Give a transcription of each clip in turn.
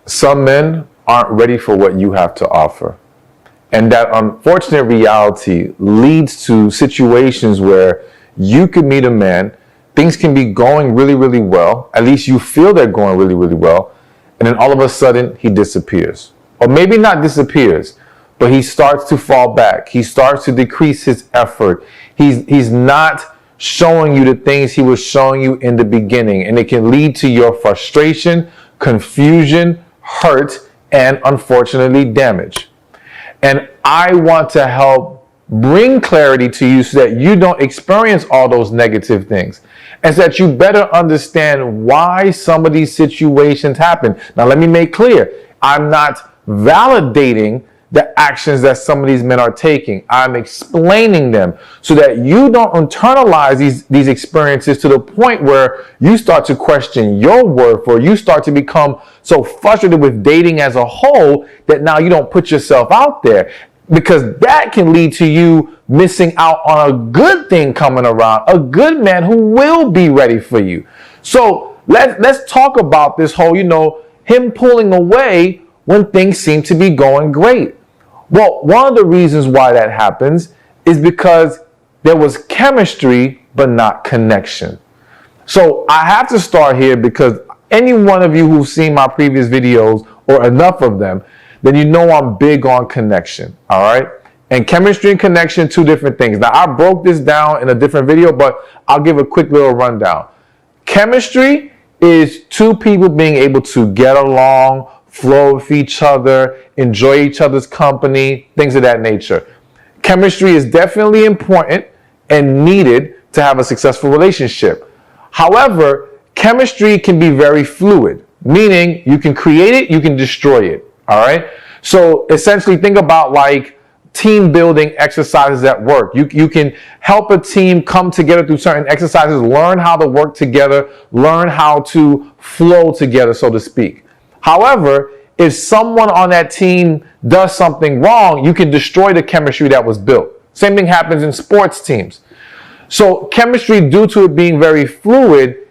some men aren't ready for what you have to offer. And that unfortunate reality leads to situations where you could meet a man, things can be going really, really well. At least you feel they're going really, really well. And then all of a sudden, he disappears. Or maybe not disappears, but he starts to fall back. He starts to decrease his effort. He's not showing you the things he was showing you in the beginning. And it can lead to your frustration, confusion, hurt, and unfortunately, damage. And I want to help bring clarity to you so that you don't experience all those negative things, and so that you better understand why some of these situations happen. Now, let me make clear, I'm not validating the actions that some of these men are taking. I'm explaining them so that you don't internalize these experiences to the point where you start to question your worth, or you start to become so frustrated with dating as a whole that now you don't put yourself out there, because that can lead to you missing out on a good thing coming around, a good man who will be ready for you. So let's talk about this whole, him pulling away when things seem to be going great. Well, one of the reasons why that happens is because there was chemistry, but not connection. So I have to start here, because any one of you who've seen my previous videos, or enough of them, then you know I'm big on connection, all right? And chemistry and connection, two different things. Now, I broke this down in a different video, but I'll give a quick little rundown. Chemistry is two people being able to get along, flow with each other, enjoy each other's company, things of that nature. Chemistry is definitely important and needed to have a successful relationship. However, chemistry can be very fluid, meaning you can create it, you can destroy it, all right? So essentially think about like team building exercises at work. You can help a team come together through certain exercises, learn how to work together, learn how to flow together, so to speak. However, if someone on that team does something wrong, you can destroy the chemistry that was built. Same thing happens in sports teams. So chemistry, due to it being very fluid,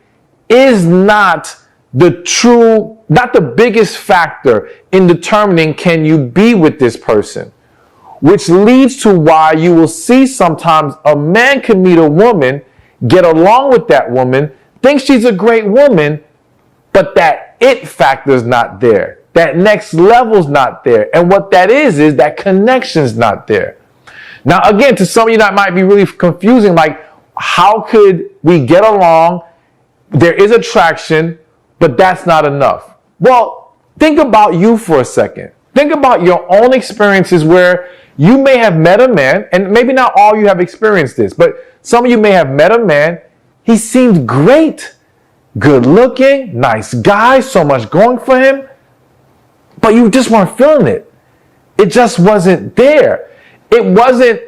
is not the biggest factor in determining can you be with this person. Which leads to why you will see sometimes a man can meet a woman, get along with that woman, think she's a great woman, but that it factor is not there. That next level's not there. And what that is that connection's not there. Now, again, to some of you that might be really confusing, like, how could we get along? There is attraction, but that's not enough. Well, think about you for a second. Think about your own experiences where you may have met a man, and maybe not all you have experienced this, but some of you may have met a man. He seemed great. Good looking, nice guy, so much going for him, but you just weren't feeling it. It just wasn't there. It wasn't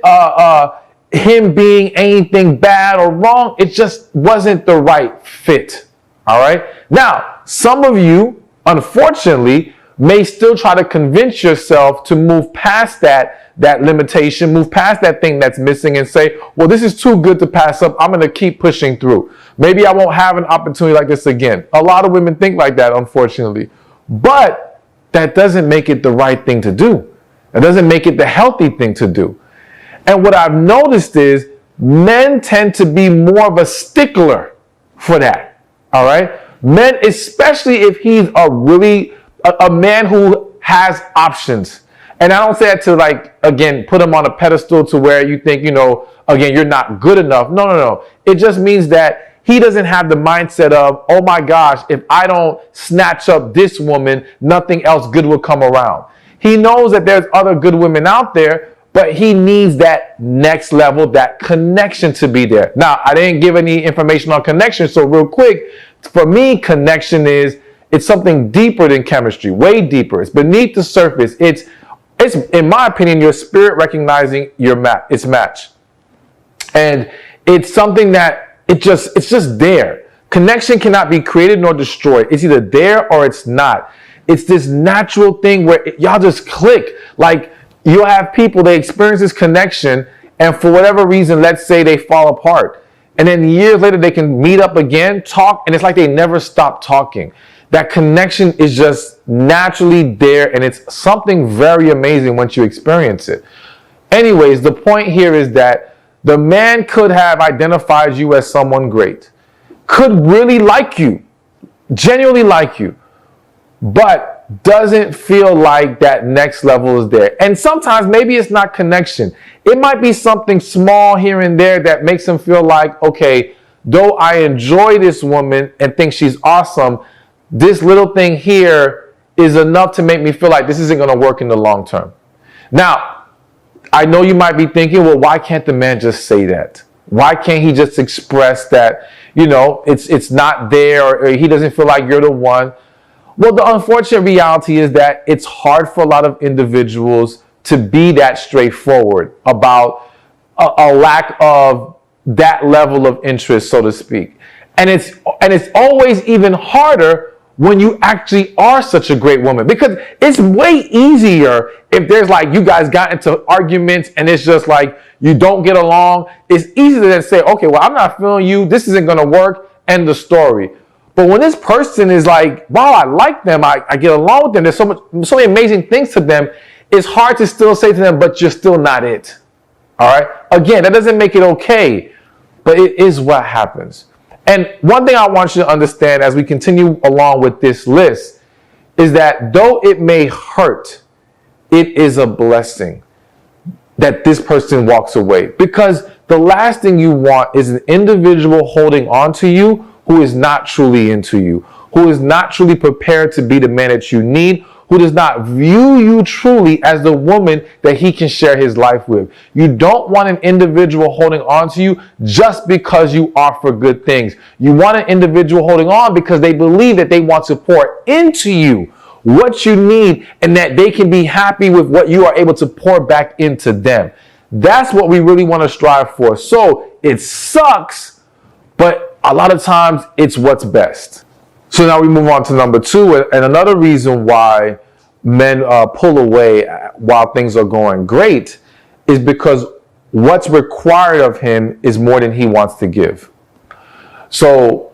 him being anything bad or wrong. It just wasn't the right fit. All right. Now, some of you, unfortunately, may still try to convince yourself to move past that limitation, move past that thing that's missing, and say, well, this is too good to pass up. I'm going to keep pushing through. Maybe I won't have an opportunity like this again. A lot of women think like that, unfortunately. But that doesn't make it the right thing to do. It doesn't make it the healthy thing to do. And what I've noticed is men tend to be more of a stickler for that. All right? Men, especially if he's a man who has options. And I don't say that to, like, again, put him on a pedestal to where you think, again, you're not good enough. No. It just means that he doesn't have the mindset of, oh my gosh, if I don't snatch up this woman, nothing else good will come around. He knows that there's other good women out there, but he needs that next level, that connection to be there. Now, I didn't give any information on connection, so real quick, for me, connection it's something deeper than chemistry, way deeper. It's beneath the surface. It's in my opinion, your spirit recognizing its match. And it's something that it's just there. Connection cannot be created nor destroyed. It's either there or it's not. It's this natural thing where y'all just click. Like, you'll have people, they experience this connection, and for whatever reason, let's say they fall apart. And then years later, they can meet up again, talk, and it's like they never stopped talking. that connection is just naturally there, and it's something very amazing once you experience it. Anyways, the point here is that the man could have identified you as someone great, could really like you, genuinely like you, but doesn't feel like that next level is there. And sometimes maybe it's not connection. It might be something small here and there that makes him feel like, okay, though I enjoy this woman and think she's awesome, this little thing here is enough to make me feel like this isn't going to work in the long term. Now, I know you might be thinking, well, why can't the man just say that? Why can't he just express that, it's not there, or he doesn't feel like you're the one? Well, the unfortunate reality is that it's hard for a lot of individuals to be that straightforward about a lack of that level of interest, so to speak. And it's always even harder when you actually are such a great woman, because it's way easier if there's like you guys got into arguments and it's just like you don't get along. It's easier than say, okay, well, I'm not feeling you. This isn't going to work. End the story. But when this person is like, wow, I like them, I get along with them, there's so many amazing things to them, it's hard to still say to them, but you're still not it. All right? Again, that doesn't make it okay, but it is what happens. And one thing I want you to understand as we continue along with this list is that though it may hurt, it is a blessing that this person walks away. Because the last thing you want is an individual holding on to you who is not truly into you, who is not truly prepared to be the man that you need, who does not view you truly as the woman that he can share his life with. You don't want an individual holding on to you just because you offer good things. You want an individual holding on because they believe that they want to pour into you what you need and that they can be happy with what you are able to pour back into them. That's what we really want to strive for. So it sucks, but a lot of times it's what's best. So now we move on to number 2. And another reason why men pull away while things are going great is because what's required of him is more than he wants to give. So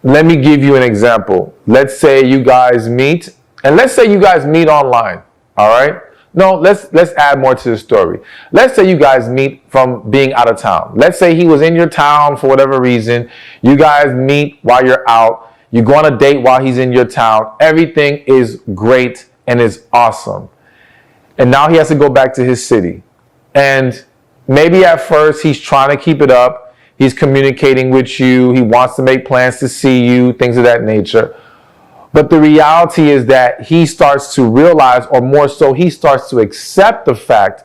let me give you an example. Let's say you guys meet, and let's say you guys meet online. All right? No, let's add more to the story. Let's say you guys meet from being out of town. Let's say he was in your town for whatever reason. You guys meet while you're out. You go on a date while he's in your town. Everything is great and is awesome. And now he has to go back to his city. And maybe at first he's trying to keep it up. He's communicating with you. He wants to make plans to see you, things of that nature. But the reality is that he starts to realize, or more so, he starts to accept the fact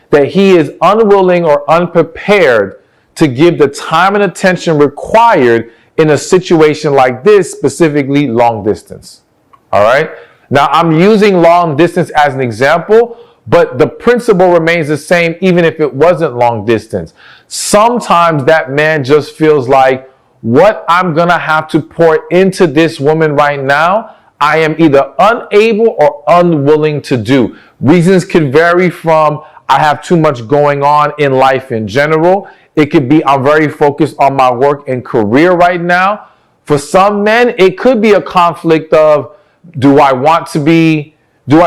that he is unwilling or unprepared to give the time and attention required in a situation like this, specifically long distance. All right? Now, I'm using long distance as an example, but the principle remains the same even if it wasn't long distance. Sometimes that man just feels like, what I'm going to have to pour into this woman right now, I am either unable or unwilling to do. Reasons could vary from I have too much going on in life in general. It could be I'm very focused on my work and career right now. For some men, it could be a conflict of do I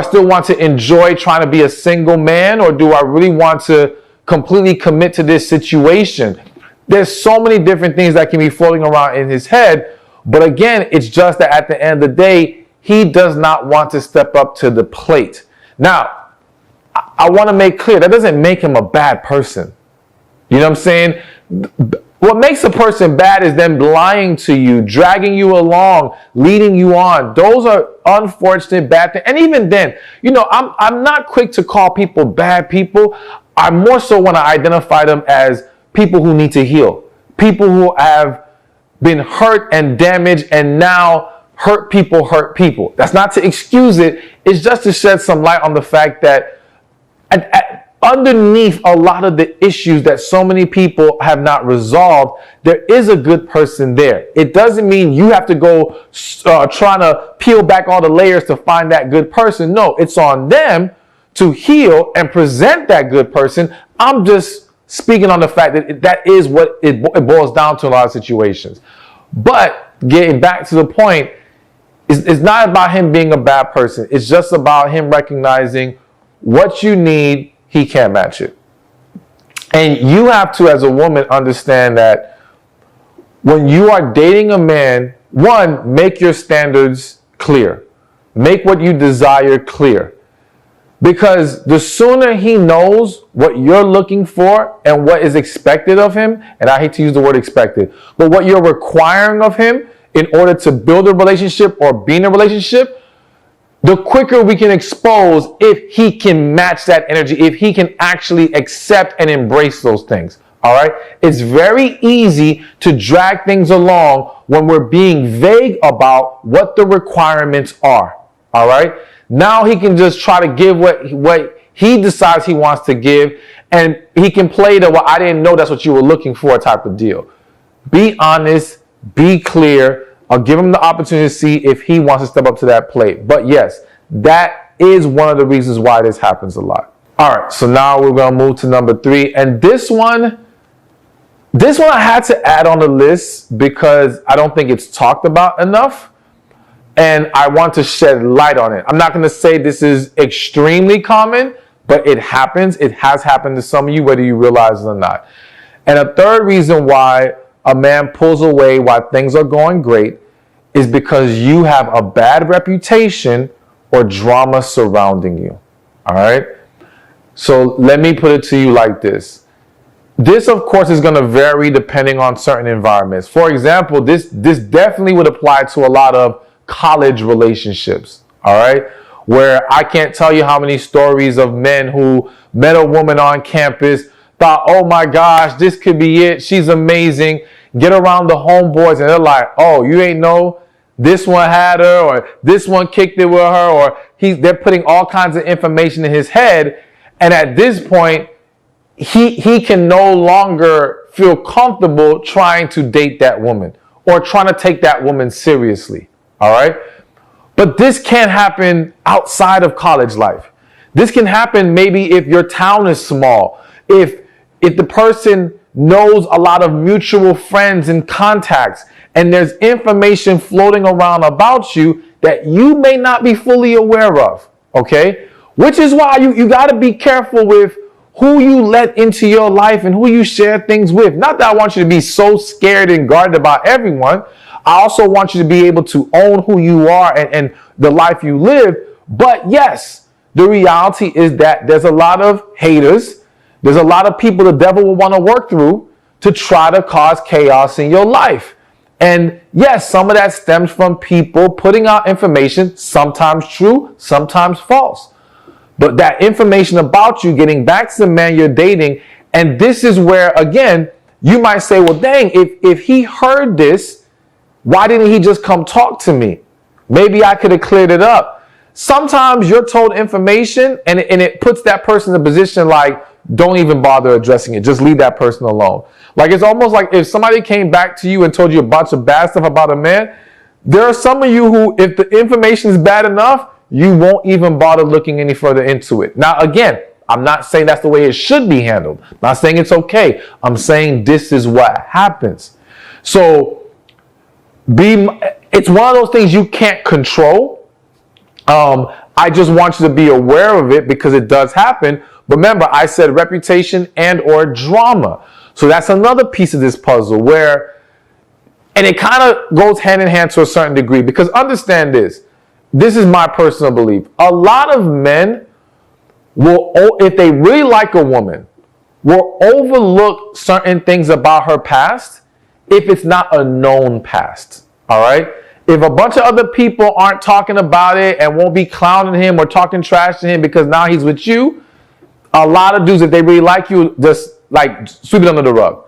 still want to enjoy trying to be a single man, or do I really want to completely commit to this situation? There's so many different things that can be floating around in his head. But again, it's just that at the end of the day, he does not want to step up to the plate. Now, I want to make clear, that doesn't make him a bad person. You know what I'm saying? What makes a person bad is them lying to you, dragging you along, leading you on. Those are unfortunate bad things. And even then, I'm not quick to call people bad people. I more so want to identify them as people who need to heal, people who have been hurt and damaged, and now hurt people. That's not to excuse it. It's just to shed some light on the fact that underneath a lot of the issues that so many people have not resolved, there is a good person there. It doesn't mean you have to go trying to peel back all the layers to find that good person. No, it's on them to heal and present that good person. I'm just speaking on the fact that that is what it boils down to in a lot of situations. But getting back to the point, it's not about him being a bad person. It's just about him recognizing what you need, he can't match it. And you have to, as a woman, understand that when you are dating a man, one, make your standards clear. Make what you desire clear. Because the sooner he knows what you're looking for and what is expected of him, and I hate to use the word expected, but what you're requiring of him in order to build a relationship or be in a relationship, the quicker we can expose if he can match that energy, if he can actually accept and embrace those things. All right. It's very easy to drag things along when we're being vague about what the requirements are. All right. Now he can just try to give what he decides he wants to give, and he can play the, well, I didn't know that's what you were looking for type of deal. Be honest, be clear. I'll give him the opportunity to see if he wants to step up to that plate. But yes, that is one of the reasons why this happens a lot. All right, so now we're going to move to number 3. And this one I had to add on the list because I don't think it's talked about enough. And I want to shed light on it. I'm not going to say this is extremely common, but it happens. It has happened to some of you, whether you realize it or not. And a third reason why a man pulls away while things are going great is because you have a bad reputation or drama surrounding you. All right. So let me put it to you like this. This, of course, is going to vary depending on certain environments. For example, this definitely would apply to a lot of college relationships. All right. Where I can't tell you how many stories of men who met a woman on campus, thought, oh my gosh, this could be it. She's amazing. Get around the homeboys and they're like, oh, you ain't know this one had her, or this one kicked it with her, or they're putting all kinds of information in his head. And at this point, he can no longer feel comfortable trying to date that woman or trying to take that woman seriously. All right. But this can't happen outside of college life. This can happen maybe if your town is small, if the person knows a lot of mutual friends and contacts, and there's information floating around about you that you may not be fully aware of, okay? Which is why you got to be careful with who you let into your life and who you share things with. Not that I want you to be so scared and guarded about everyone. I also want you to be able to own who you are and the life you live. But yes, the reality is that there's a lot of haters. There's a lot of people the devil will want to work through to try to cause chaos in your life. And yes, some of that stems from people putting out information, sometimes true, sometimes false. But that information about you getting back to the man you're dating, and this is where, again, you might say, well, dang, if he heard this, why didn't he just come talk to me? Maybe I could have cleared it up. Sometimes you're told information and it puts that person in a position like, don't even bother addressing it. Just leave that person alone. Like, it's almost like if somebody came back to you and told you a bunch of bad stuff about a man, there are some of you who, if the information is bad enough, you won't even bother looking any further into it. Now, again, I'm not saying that's the way it should be handled. I'm not saying it's okay. I'm saying this is what happens. So it's one of those things you can't control. I just want you to be aware of it because it does happen. Remember, I said reputation and or drama. So that's another piece of this puzzle where, and it kind of goes hand in hand to a certain degree, because understand this. This is my personal belief. A lot of men will, if they really like a woman, will overlook certain things about her past if it's not a known past. All right? If a bunch of other people aren't talking about it and won't be clowning him or talking trash to him because now he's with you, a lot of dudes, if they really like you, just like sweep it under the rug.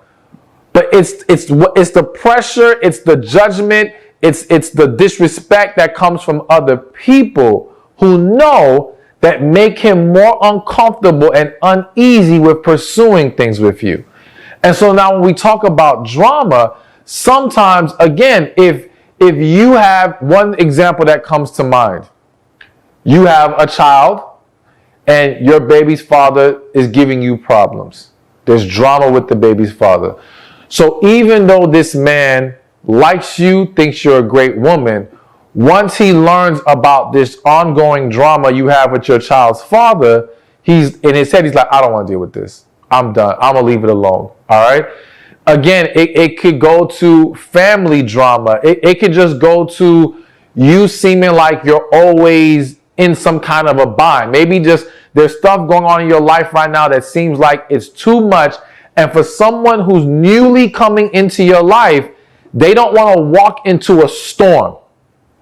But it's the pressure, it's the judgment, it's the disrespect that comes from other people who know that make him more uncomfortable and uneasy with pursuing things with you. And so now when we talk about drama, sometimes, again, if you have one example that comes to mind, you have a child and your baby's father is giving you problems. There's drama with the baby's father. So even though this man likes you, thinks you're a great woman, once he learns about this ongoing drama you have with your child's father, he's in his head, he's like, I don't want to deal with this. I'm done. I'm going to leave it alone. All right. Again, it could go to family drama. It could just go to you seeming like you're always in some kind of a bind. Maybe just there's stuff going on in your life right now that seems like it's too much. And for someone who's newly coming into your life, they don't want to walk into a storm.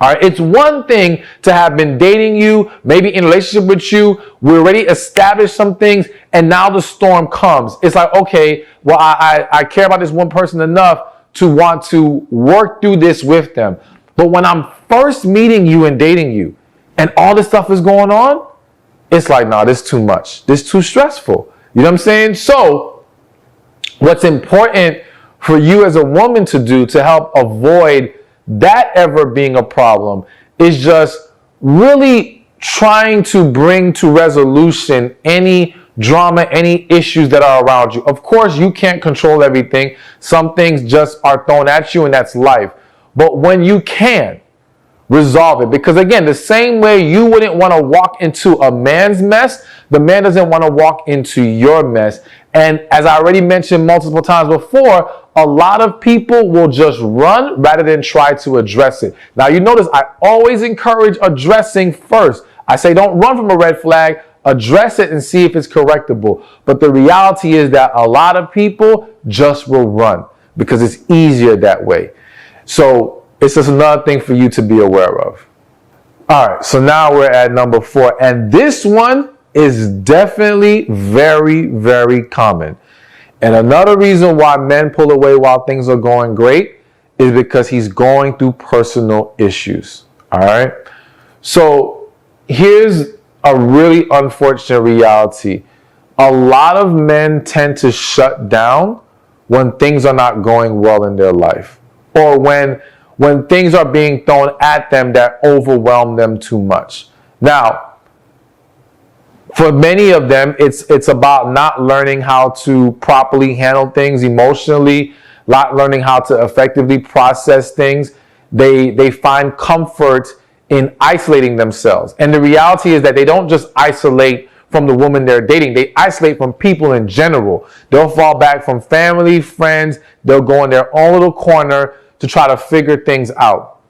All right. It's one thing to have been dating you, maybe in a relationship with you. We already established some things, and now the storm comes. It's like, okay, well, I care about this one person enough to want to work through this with them. But when I'm first meeting you and dating you, and all this stuff is going on, it's like, nah, this is too much. This is too stressful. You know what I'm saying? So what's important for you as a woman to do to help avoid that ever being a problem is just really trying to bring to resolution any drama, any issues that are around you. Of course, you can't control everything. Some things just are thrown at you, and that's life. But when you can, resolve it. Because again, the same way you wouldn't want to walk into a man's mess, the man doesn't want to walk into your mess. And as I already mentioned multiple times before, a lot of people will just run rather than try to address it. Now, you notice I always encourage addressing first. I say don't run from a red flag, address it and see if it's correctable. But the reality is that a lot of people just will run because it's easier that way. So it's just another thing for you to be aware of. All right, so now we're at number 4. And this one is definitely very, very common. And another reason why men pull away while things are going great is because he's going through personal issues. All right. So here's a really unfortunate reality. A lot of men tend to shut down when things are not going well in their life, or when things are being thrown at them that overwhelm them too much. Now, for many of them, it's about not learning how to properly handle things emotionally, not learning how to effectively process things. They find comfort in isolating themselves. And the reality is that they don't just isolate from the woman they're dating. They isolate from people in general. They'll fall back from family, friends. They'll go in their own little corner to try to figure things out.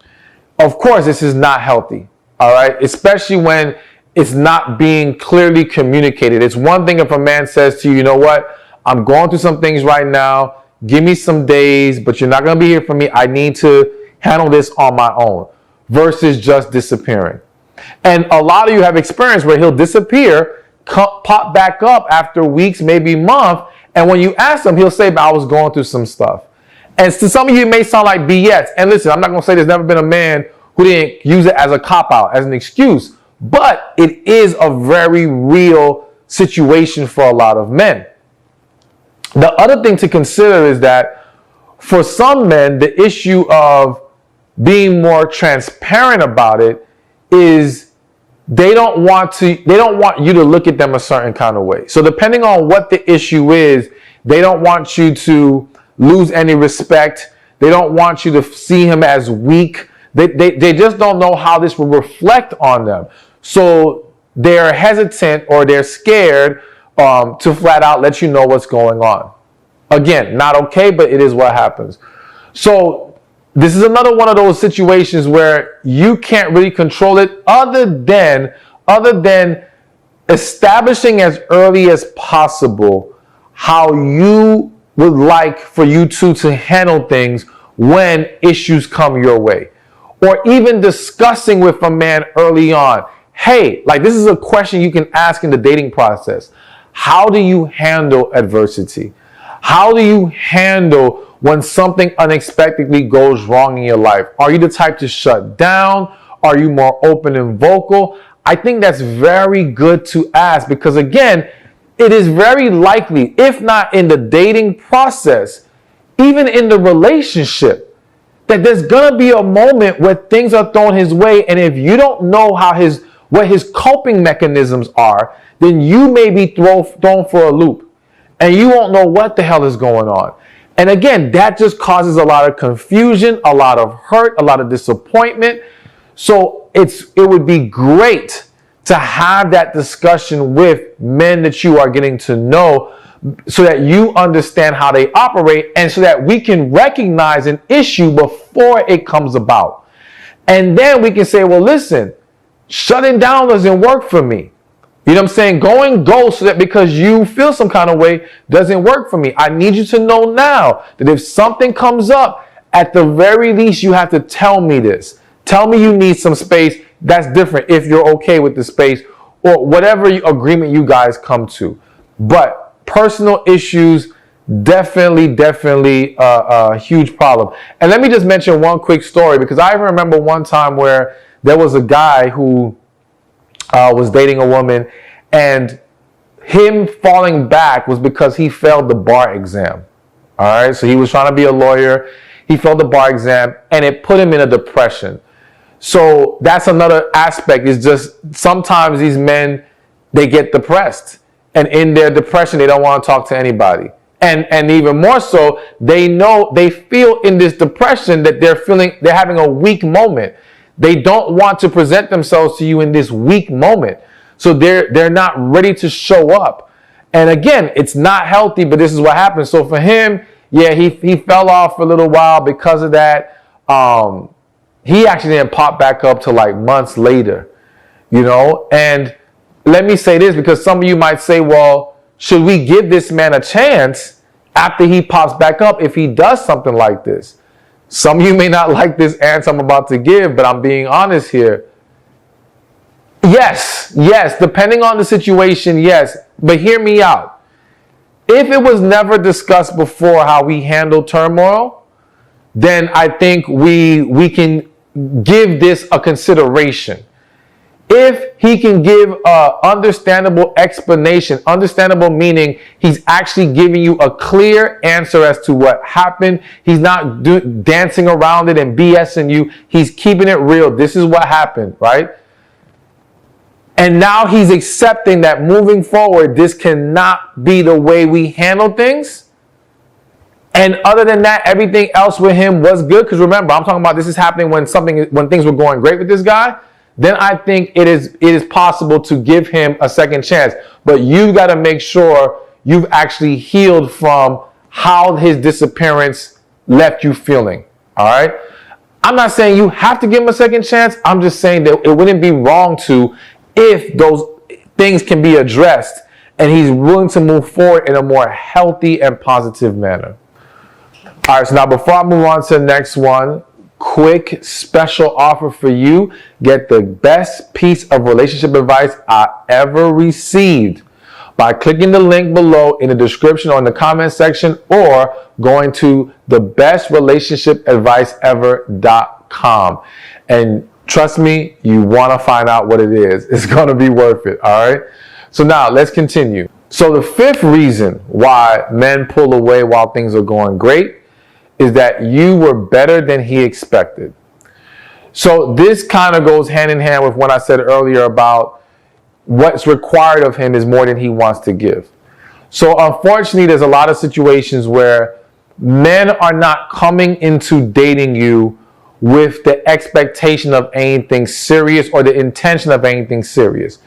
Of course, this is not healthy. All right. Especially when it's not being clearly communicated. It's one thing if a man says to you, you know what, I'm going through some things right now. Give me some days, but you're not going to be here for me. I need to handle this on my own, versus just disappearing. And a lot of you have experience where he'll disappear, pop back up after weeks, maybe months. And when you ask him, he'll say, but I was going through some stuff. And to some of you, it may sound like BS. And listen, I'm not going to say there's never been a man who didn't use it as a cop-out, as an excuse. But it is a very real situation for a lot of men. The other thing to consider is that for some men, the issue of being more transparent about it is they don't want you to look at them a certain kind of way. So depending on what the issue is, they don't want you to lose any respect. They don't want you to see him as weak. They just don't know how this will reflect on them. So they're hesitant or they're scared to flat out let you know what's going on. Again, not okay, but it is what happens. So this is another one of those situations where you can't really control it other than establishing as early as possible how you would like for you two to handle things when issues come your way. Or even discussing with a man early on, hey, like this is a question you can ask in the dating process. How do you handle adversity? How do you handle when something unexpectedly goes wrong in your life? Are you the type to shut down? Are you more open and vocal? I think that's very good to ask because again, it is very likely, if not in the dating process, even in the relationship, that there's gonna be a moment where things are thrown his way, and if you don't know what his coping mechanisms are, then you may be thrown for a loop, and you won't know what the hell is going on. And again, that just causes a lot of confusion, a lot of hurt, a lot of disappointment. So it would be great to have that discussion with men that you are getting to know, so that you understand how they operate, and so that we can recognize an issue before it comes about. And then we can say, well, listen, shutting down doesn't work for me. You know what I'm saying? Going ghost, so that because you feel some kind of way, doesn't work for me. I need you to know now that if something comes up, at the very least, you have to tell me this. Tell me you need some space. That's different if you're okay with the space, or whatever agreement you guys come to. But personal issues, definitely a huge problem. And let me just mention one quick story, because I remember one time where there was a guy who was dating a woman, and him falling back was because he failed the bar exam. All right, so he was trying to be a lawyer. He failed the bar exam, and it put him in a depression. So that's another aspect, is just sometimes these men, they get depressed. And in their depression, they don't want to talk to anybody. And even more so, they feel in this depression that they're having a weak moment. They don't want to present themselves to you in this weak moment. So they're not ready to show up. And again, it's not healthy, but this is what happens. So for him, yeah, he fell off for a little while because of that. He actually didn't pop back up till like months later, you know. And let me say this, because some of you might say, well, should we give this man a chance after he pops back up if he does something like this? Some of you may not like this answer I'm about to give, but I'm being honest here. Yes, depending on the situation, yes. But hear me out. If it was never discussed before how we handle turmoil, then I think we can give this a consideration. If he can give an understandable explanation, understandable meaning he's actually giving you a clear answer as to what happened. He's not dancing around it and BSing you. He's keeping it real. This is what happened, right? And now he's accepting that moving forward, this cannot be the way we handle things. And other than that, everything else with him was good. Because remember, I'm talking about this is happening when things were going great with this guy. Then I think it is possible to give him a second chance. But you've got to make sure you've actually healed from how his disappearance left you feeling. All right? I'm not saying you have to give him a second chance. I'm just saying that it wouldn't be wrong to, if those things can be addressed and he's willing to move forward in a more healthy and positive manner. All right, so now before I move on to the next one, quick special offer for you. Get the best piece of relationship advice I ever received by clicking the link below in the description or in the comment section, or going to thebestRelationshipAdviceEver.com. And trust me, you want to find out what it is. It's going to be worth it, all right? So now let's continue. So the fifth reason why men pull away while things are going great is that you were better than he expected. So this kind of goes hand in hand with what I said earlier about what's required of him is more than he wants to give. So unfortunately, there's a lot of situations where men are not coming into dating you with the expectation of anything serious or the intention of anything serious.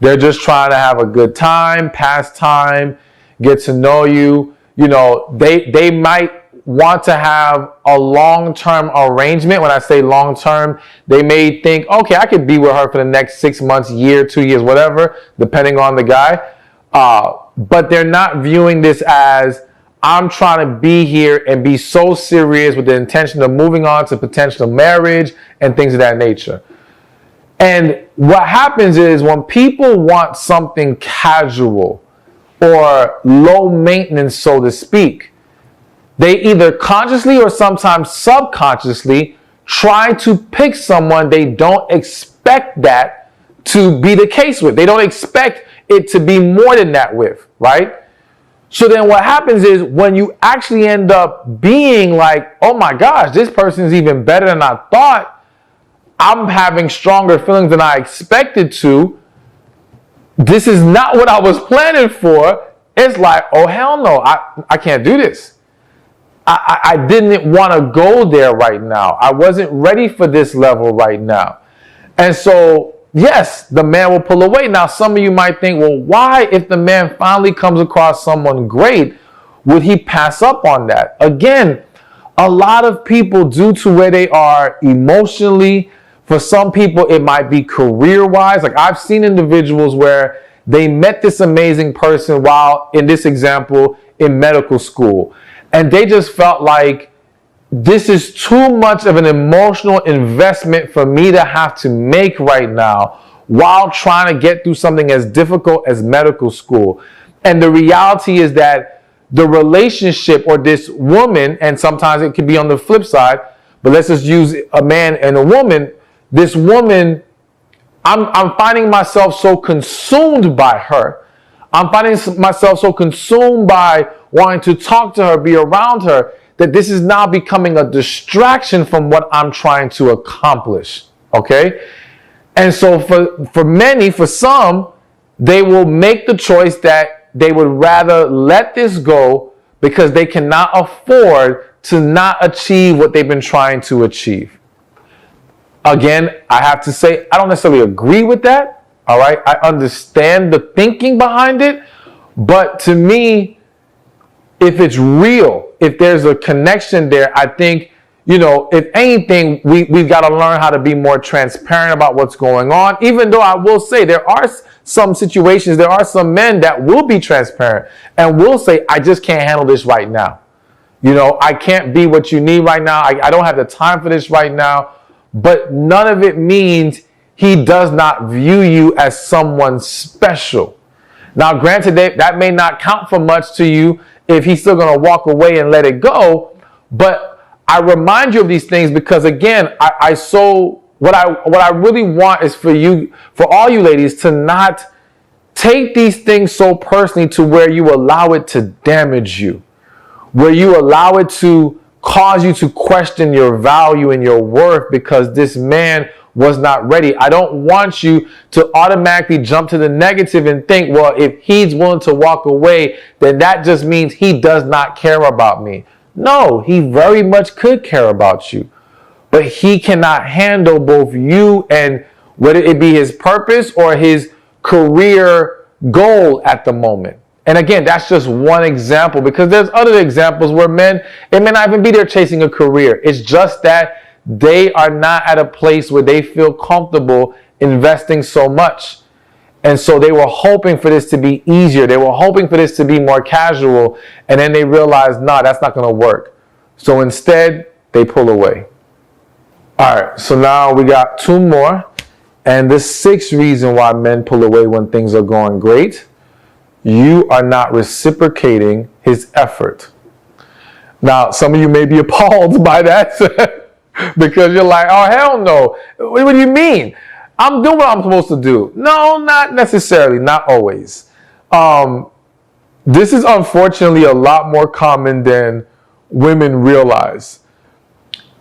They're just trying to have a good time, pass time, get to know you. You know, they might want to have a long-term arrangement. When I say long-term, they may think, okay, I could be with her for the next 6 months, year, 2 years, whatever, depending on the guy. But they're not viewing this as, I'm trying to be here and be so serious with the intention of moving on to potential marriage and things of that nature. And what happens is when people want something casual or low maintenance, so to speak, they either consciously or sometimes subconsciously try to pick someone they don't expect that to be the case with. They don't expect it to be more than that with, right? So then what happens is when you actually end up being like, oh my gosh, this person is even better than I thought. I'm having stronger feelings than I expected to. This is not what I was planning for. It's like, oh hell no, I can't do this. I didn't want to go there right now. I wasn't ready for this level right now. And so, yes, the man will pull away. Now, some of you might think, well, why, if the man finally comes across someone great, would he pass up on that? Again, a lot of people, due to where they are emotionally, for some people, it might be career-wise. Like, I've seen individuals where they met this amazing person while, in this example, in medical school. And they just felt like, this is too much of an emotional investment for me to have to make right now while trying to get through something as difficult as medical school. And the reality is that the relationship, or this woman, and sometimes it could be on the flip side, but let's just use a man and a woman. This woman, I'm finding myself so consumed by her. I'm finding myself so consumed by wanting to talk to her, be around her, that this is now becoming a distraction from what I'm trying to accomplish. Okay? And so for many, for some, they will make the choice that they would rather let this go because they cannot afford to not achieve what they've been trying to achieve. Again, I have to say, I don't necessarily agree with that. All right? I understand the thinking behind it. But to me, if it's real, if there's a connection there, I think, if anything, we've got to learn how to be more transparent about what's going on. Even though I will say there are some situations, there are some men that will be transparent and will say, I just can't handle this right now. I can't be what you need right now. I don't have the time for this right now. But none of it means he does not view you as someone special. Now, granted, that may not count for much to you if he's still going to walk away and let it go. But I remind you of these things because, again, what I really want is for all you ladies, to not take these things so personally to where you allow it to damage you, where you allow it to cause you to question your value and your worth because this man was not ready. I don't want you to automatically jump to the negative and think, well, if he's willing to walk away, then that just means he does not care about me. No, he very much could care about you, but he cannot handle both you and whether it be his purpose or his career goal at the moment. And again, that's just one example because there's other examples where men, it may not even be there chasing a career. It's just that they are not at a place where they feel comfortable investing so much. And so they were hoping for this to be easier. They were hoping for this to be more casual. And then they realized, nah, that's not going to work. So instead, they pull away. All right, so now we got two more. And the sixth reason why men pull away when things are going great: you are not reciprocating his effort. Now, some of you may be appalled by that because you're like, oh, hell no. What do you mean? I'm doing what I'm supposed to do. No, not necessarily. Not always. This is unfortunately a lot more common than women realize.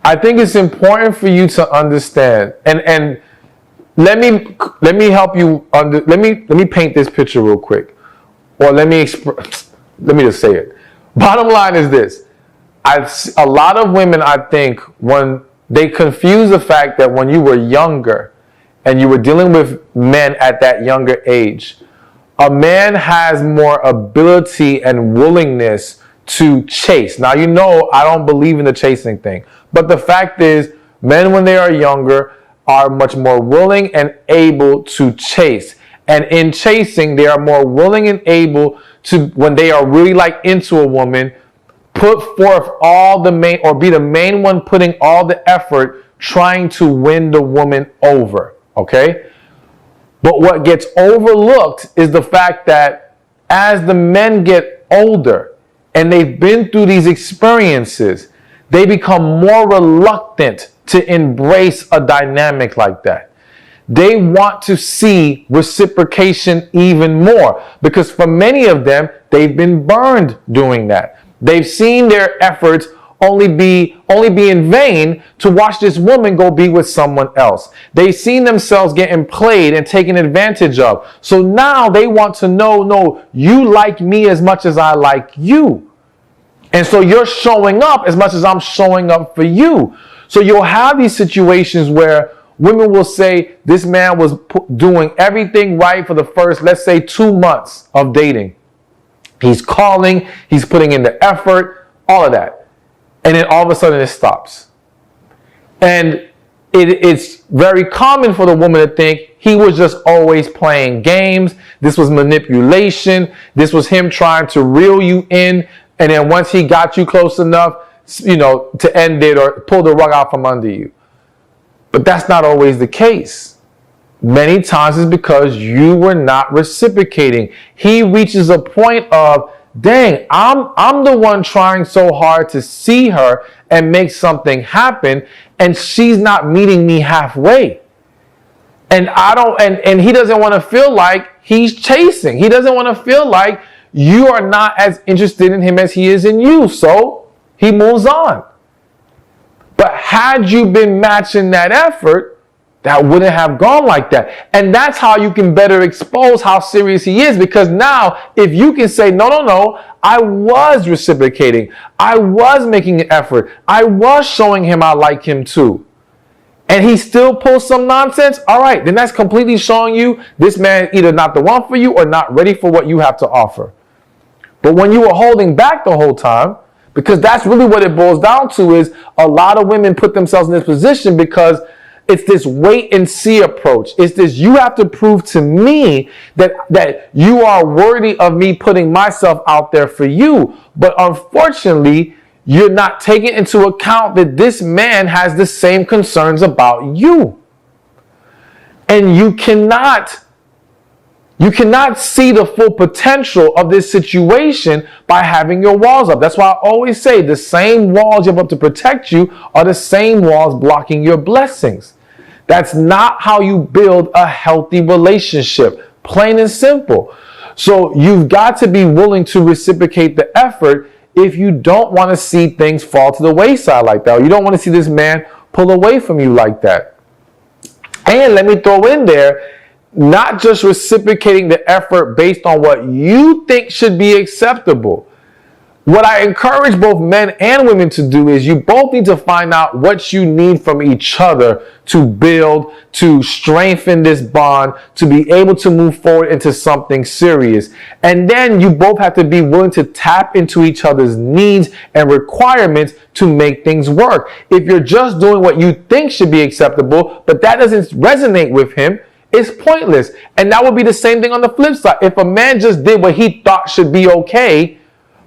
I think it's important for you to understand, and let me help you let me paint this picture real quick. Or let me just say it. Bottom line is this. A lot of women, I think, when they confuse the fact that when you were younger and you were dealing with men at that younger age, a man has more ability and willingness to chase. Now, I don't believe in the chasing thing. But the fact is, men when they are younger are much more willing and able to chase. And in chasing, they are more willing and able to, when they are really into a woman, put forth be the main one putting all the effort trying to win the woman over. Okay? But what gets overlooked is the fact that as the men get older and they've been through these experiences, they become more reluctant to embrace a dynamic like that. They want to see reciprocation even more because for many of them, they've been burned doing that. They've seen their efforts only be in vain to watch this woman go be with someone else. They've seen themselves getting played and taken advantage of. So now they want to know, no, you like me as much as I like you. And so you're showing up as much as I'm showing up for you. So you'll have these situations where women will say this man was doing everything right for the first, let's say, 2 months of dating. He's calling, he's putting in the effort, all of that. And then all of a sudden it stops. And it's very common for the woman to think he was just always playing games. This was manipulation. This was him trying to reel you in. And then once he got you close enough, to end it or pull the rug out from under you. But that's not always the case. Many times it's because you were not reciprocating. He reaches a point of, dang, I'm the one trying so hard to see her and make something happen, and she's not meeting me halfway. And and he doesn't want to feel like he's chasing. He doesn't want to feel like you are not as interested in him as he is in you. So he moves on. But had you been matching that effort, that wouldn't have gone like that. And that's how you can better expose how serious he is. Because now, if you can say, no, I was reciprocating. I was making an effort. I was showing him I like him too. And he still pulls some nonsense, all right, then that's completely showing you this man is either not the one for you or not ready for what you have to offer. But when you were holding back the whole time, because that's really what it boils down to, is a lot of women put themselves in this position because it's this wait and see approach. It's this, you have to prove to me that you are worthy of me putting myself out there for you. But unfortunately, you're not taking into account that this man has the same concerns about you. And you cannot see the full potential of this situation by having your walls up. That's why I always say the same walls you have up to protect you are the same walls blocking your blessings. That's not how you build a healthy relationship, plain and simple. So you've got to be willing to reciprocate the effort if you don't want to see things fall to the wayside like that, or you don't want to see this man pull away from you like that. And let me throw in there, not just reciprocating the effort based on what you think should be acceptable. What I encourage both men and women to do is you both need to find out what you need from each other to build, to strengthen this bond, to be able to move forward into something serious. And then you both have to be willing to tap into each other's needs and requirements to make things work. If you're just doing what you think should be acceptable, but that doesn't resonate with him, it's pointless. And that would be the same thing on the flip side. If a man just did what he thought should be okay,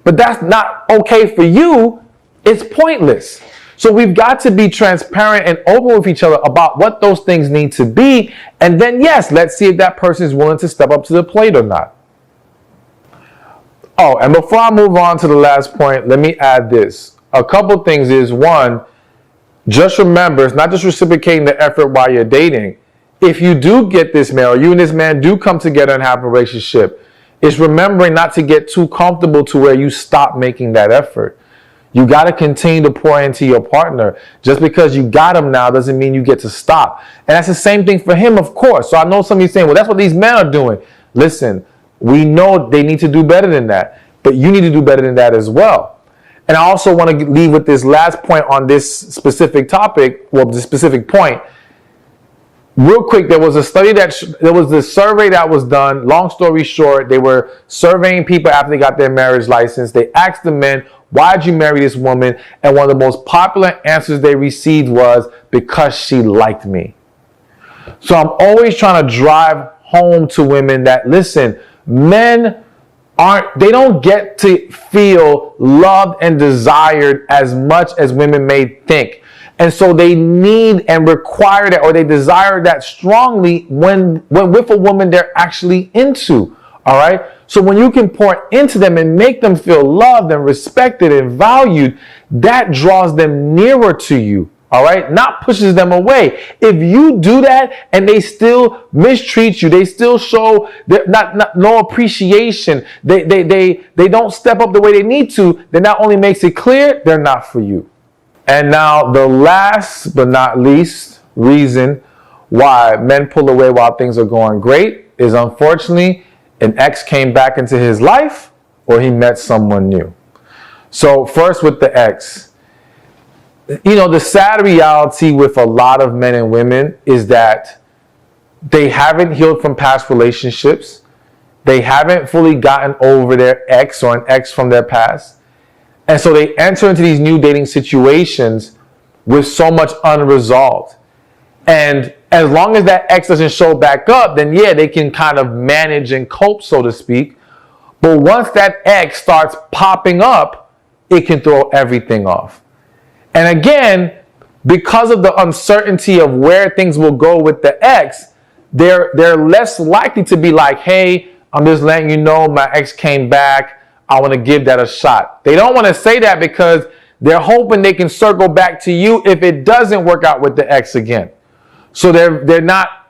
but that's not okay for you, it's pointless. So we've got to be transparent and open with each other about what those things need to be. And then, yes, let's see if that person is willing to step up to the plate or not. Oh, and before I move on to the last point, let me add this. A couple things is, one, just remember, it's not just reciprocating the effort while you're dating. If you do get this man, or you and this man do come together and have a relationship, it's remembering not to get too comfortable to where you stop making that effort. You got to continue to pour into your partner. Just because you got him now doesn't mean you get to stop. And that's the same thing for him, of course. So I know some of you saying, well, that's what these men are doing. Listen, we know they need to do better than that, but you need to do better than that as well. And I also want to leave with this last point on this specific topic, well, this specific point. Real quick, there was a study there was this survey that was done. Long story short, they were surveying people after they got their marriage license. They asked the men, why'd you marry this woman? And one of the most popular answers they received was, because she liked me. So I'm always trying to drive home to women that, listen, men they don't get to feel loved and desired as much as women may think. And so they need and require that, or they desire that strongly when with a woman they're actually into. All right. So when you can pour into them and make them feel loved and respected and valued, that draws them nearer to you. All right. Not pushes them away. If you do that and they still mistreat you, they still show no appreciation, they don't step up the way they need to, then that only makes it clear they're not for you. And now the last but not least reason why men pull away while things are going great is, unfortunately, an ex came back into his life or he met someone new. So first with the ex, the sad reality with a lot of men and women is that they haven't healed from past relationships. They haven't fully gotten over their ex or an ex from their past. And so they enter into these new dating situations with so much unresolved. And as long as that ex doesn't show back up, then yeah, they can kind of manage and cope, so to speak. But once that ex starts popping up, it can throw everything off. And again, because of the uncertainty of where things will go with the ex, they're less likely to be like, hey, I'm just letting you know my ex came back. I want to give that a shot. They don't want to say that because they're hoping they can circle back to you if it doesn't work out with the ex again. So they're not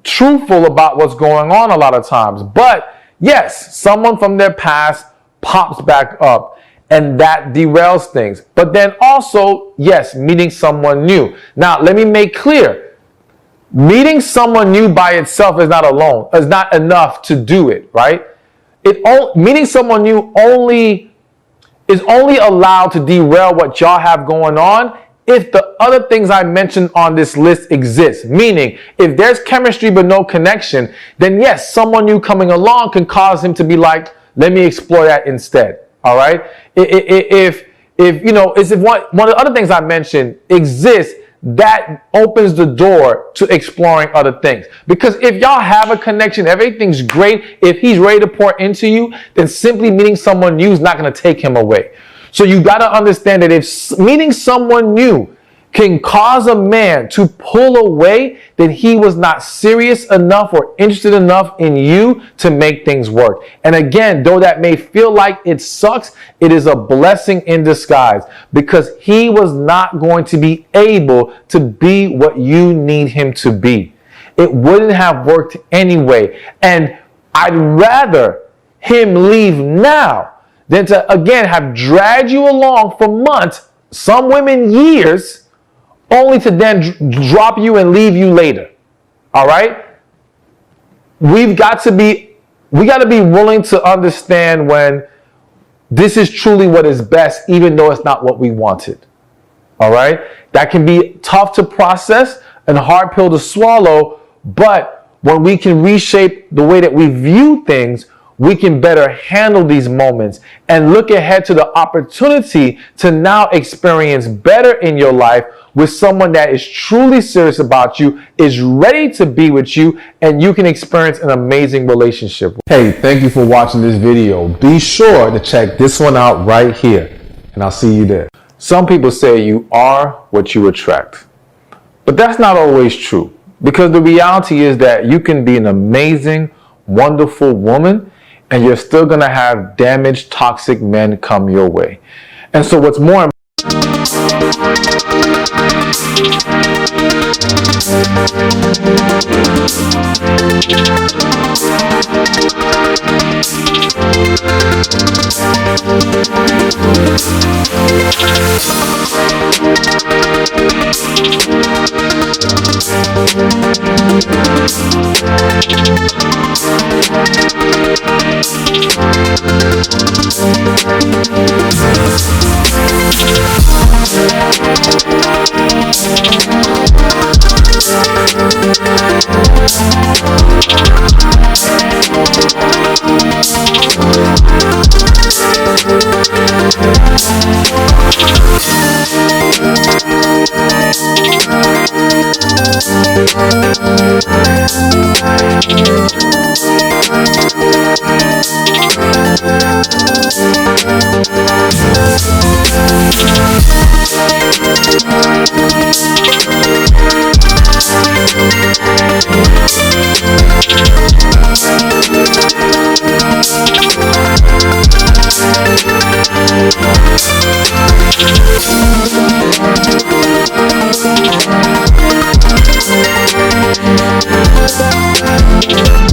truthful about what's going on a lot of times. But yes, someone from their past pops back up and that derails things. But then also, yes, meeting someone new. Now, let me make clear. Meeting someone new by itself is not enough to do it, right? Meeting someone new is only allowed to derail what y'all have going on if the other things I mentioned on this list exist. Meaning, if there's chemistry but no connection, then yes, someone new coming along can cause him to be like, let me explore that instead. All right? If one of the other things I mentioned exists, that opens the door to exploring other things. Because if y'all have a connection, everything's great, if he's ready to pour into you, then simply meeting someone new is not going to take him away. So you got to understand that if meeting someone new can cause a man to pull away, then he was not serious enough or interested enough in you to make things work. And again, though that may feel like it sucks, it is a blessing in disguise because he was not going to be able to be what you need him to be. It wouldn't have worked anyway. And I'd rather him leave now than to, again, have dragged you along for months, some women years, only to then drop you and leave you later. All right? We got to be willing to understand when this is truly what is best, even though it's not what we wanted. All right? That can be tough to process and a hard pill to swallow, but when we can reshape the way that we view things, we can better handle these moments and look ahead to the opportunity to now experience better in your life with someone that is truly serious about you, is ready to be with you, and you can experience an amazing relationship. Hey, thank you for watching this video. Be sure to check this one out right here, and I'll see you there. Some people say you are what you attract, but that's not always true, because the reality is that you can be an amazing, wonderful woman, and you're still going to have damaged, toxic men come your way. And so what's more important Thank you.